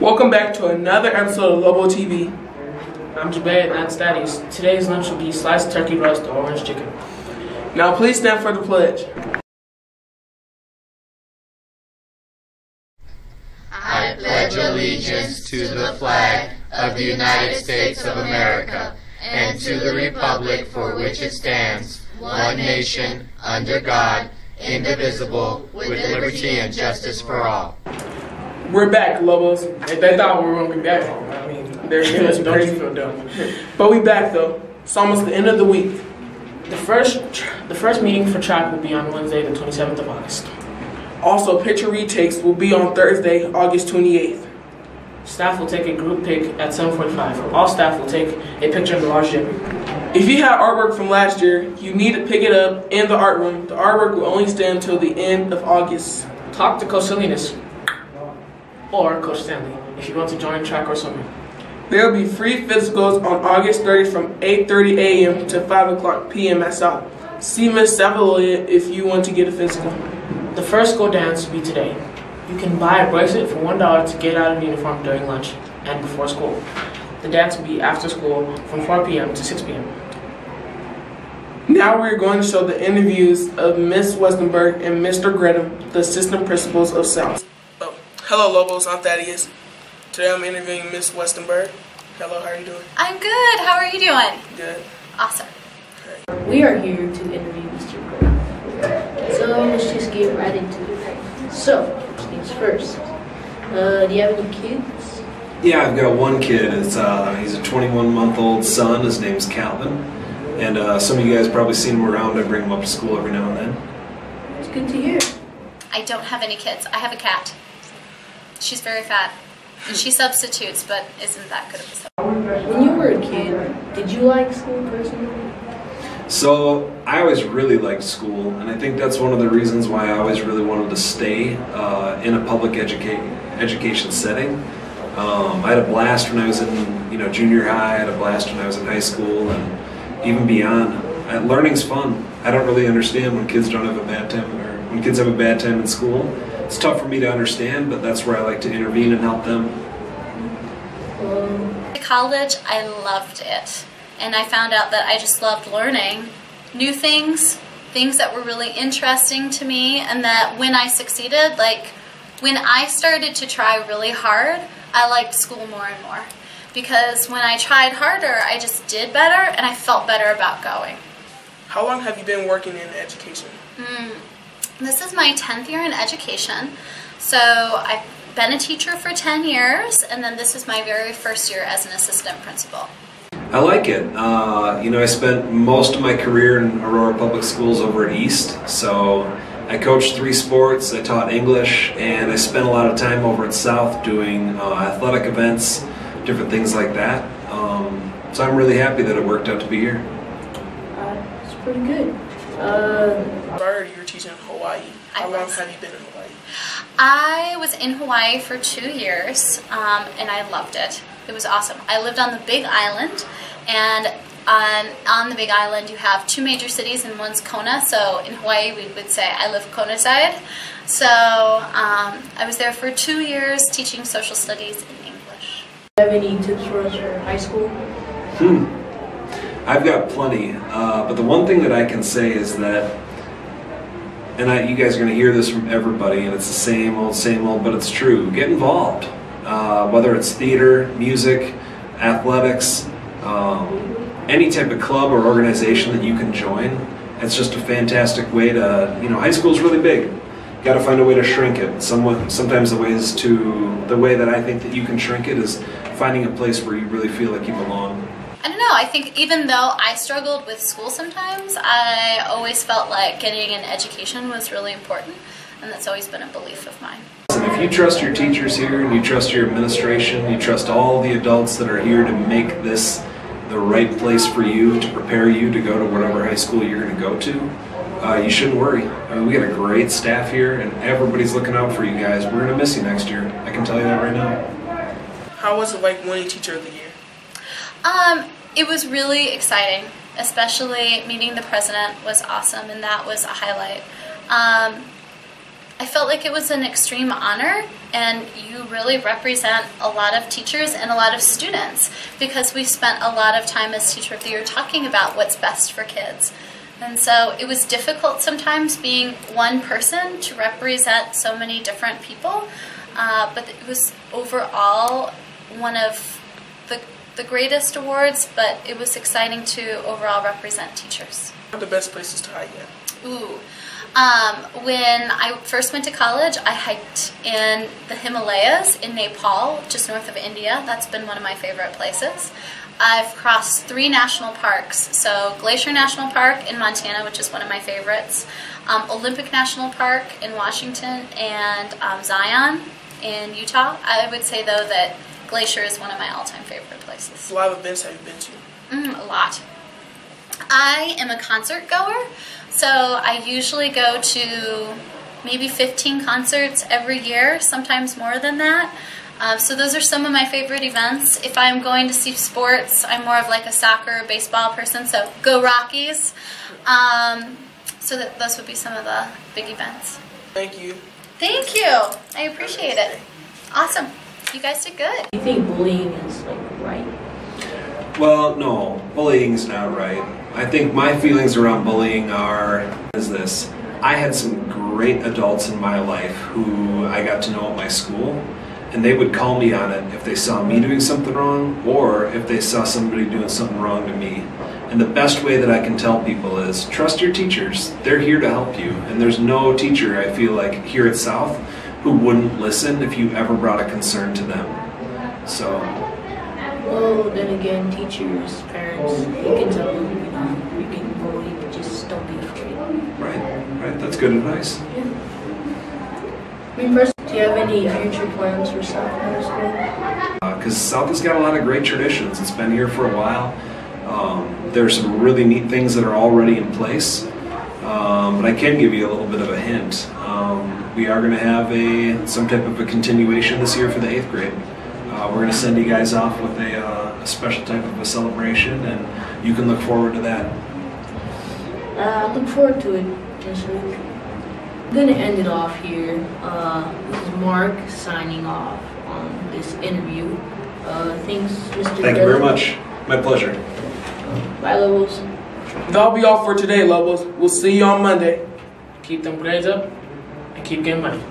Welcome back to another episode of Lobo TV. I'm Jabay and that's Thaddeus. Today's lunch will be sliced turkey roast or orange chicken. Now please stand for the pledge. I pledge allegiance to the flag of the United States of America and to the republic for which it stands, one nation, under God, indivisible, with liberty and justice for all. We're back, Lobos. They thought we were going to be back. I mean, they're Don't crazy. you feel dumb? But we back though. It's almost the end of the week. The first meeting for track will be on Wednesday, the 27th of August. Also, picture retakes will be on Thursday, August 28th. Staff will take a group pic at 7:45. All staff will take a picture in the large gym. If you had artwork from last year, you need to pick it up in the art room. The artwork will only stand until the end of August. Talk to Coach Salinas or Coach Stanley if you want to join track or swimming. There will be free physicals on August 30th from 8:30 a.m. to 5 p.m. at South. See Miss Savoy if you want to get a physical. The first school dance will be today. You can buy a bracelet for $1 to get out of uniform during lunch and before school. The dance will be after school from 4 p.m. to 6 p.m. Now we're going to show the interviews of Miss Westenberg and Mr. Greta, the assistant principals of South. Oh, hello Lobos, I'm Thaddeus. Today I'm interviewing Miss Westenberg. Hello, how are you doing? I'm good. How are you doing? Good. Awesome. We are here to interview Mr. Gray. So let's just get right into it. So, first things first. Do you have any kids? Yeah, I've got one kid. He's a 21-month-old son. His name's Calvin. And some of you guys probably seen him around. I bring him up to school every now and then. It's good to hear. I don't have any kids. I have a cat. She's very fat. And she substitutes, but isn't that good of a substitute. When you were a kid, did you like school personally? So I always really liked school, and I think that's one of the reasons why I always really wanted to stay in a public education setting. I had a blast when I was in junior high. I had a blast when I was in high school, and even beyond. Learning's fun. I don't really understand when kids don't have a bad time, or when kids have a bad time in school. It's tough for me to understand, but that's where I like to intervene and help them. At college, I loved it. And I found out that I just loved learning new things that were really interesting to me, and that when I succeeded, like when I started to try really hard, I liked school more and more. Because when I tried harder, I just did better and I felt better about going. How long have you been working in education? This is my 10th year in education. So I've been a teacher for 10 years, and then this is my very first year as an assistant principal. I like it. I spent most of my career in Aurora Public Schools over at East. So I coached 3 sports, I taught English, and I spent a lot of time over at South doing athletic events, different things like that. So I'm really happy that it worked out to be here. It's pretty good. I heard you were teaching in Hawaii. How long have you been in Hawaii? I was in Hawaii for 2 years, and I loved it. It was awesome. I lived on the Big Island, and on the Big Island you have 2 major cities, and one's Kona. So in Hawaii we would say I live Kona side. So I was there for 2 years teaching social studies in English. Do you have any tips for us for high school? I've got plenty, but the one thing that I can say is that, and you guys are going to hear this from everybody, and it's the same old, but it's true. Get involved. Whether it's theater, music, athletics, any type of club or organization that you can join. It's just a fantastic way to, high school's really big. You got to find a way to shrink it. Sometimes the way that I think that you can shrink it is finding a place where you really feel like you belong. I don't know, I think even though I struggled with school sometimes, I always felt like getting an education was really important, and that's always been a belief of mine. And if you trust your teachers here, and you trust your administration, you trust all the adults that are here to make this the right place for you, to prepare you to go to whatever high school you're going to go to, you shouldn't worry. I mean, we got a great staff here, and everybody's looking out for you guys. We're going to miss you next year. I can tell you that right now. How was it like winning Teacher of the Year? It was really exciting, especially meeting the president was awesome, and that was a highlight. I felt like it was an extreme honor, and you really represent a lot of teachers and a lot of students, because we spent a lot of time as Teacher of the Year talking about what's best for kids. And so it was difficult sometimes being one person to represent so many different people, but it was overall one of the greatest awards, but it was exciting to overall represent teachers. What are the best places to hike at? Ooh. When I first went to college, I hiked in the Himalayas in Nepal, just north of India. That's been one of my favorite places. I've crossed 3 national parks, so Glacier National Park in Montana, which is one of my favorites, Olympic National Park in Washington, and Zion in Utah. I would say, though, that Glacier is one of my all-time favorite places. What live events have you been to? A lot. I am a concert goer, so I usually go to maybe 15 concerts every year, sometimes more than that. So those are some of my favorite events. If I'm going to see sports, I'm more of like a soccer, baseball person, so go Rockies. So those would be some of the big events. Thank you. Thank you. I appreciate it. Awesome. You guys did good. Do you think bullying is like right? Well, no, bullying is not right. I think my feelings around bullying is this. I had some great adults in my life who I got to know at my school, and they would call me on it if they saw me doing something wrong, or if they saw somebody doing something wrong to me. And the best way that I can tell people is, trust your teachers. They're here to help you. And there's no teacher, I feel like, here at South who wouldn't listen if you ever brought a concern to them. So. Well, then again, teachers, parents, you can tell them, you're getting bullied, but just don't be afraid. Right, that's good advice. Yeah. I mean, personally, do you have any future plans for South Middle School? Because South has got a lot of great traditions. It's been here for a while. There's some really neat things that are already in place. But I can give you a little bit of a hint. We are going to have some type of a continuation this year for the 8th grade. We're going to send you guys off with a special type of a celebration, and you can look forward to that. I look forward to it this week. I'm going to end it off here. This is Mark signing off on this interview. Thanks, Mr. Thank you very much. My pleasure. Bye, Lobos. That'll be all for today, Lobos. We'll see you on Monday. Keep them grades up and keep getting money.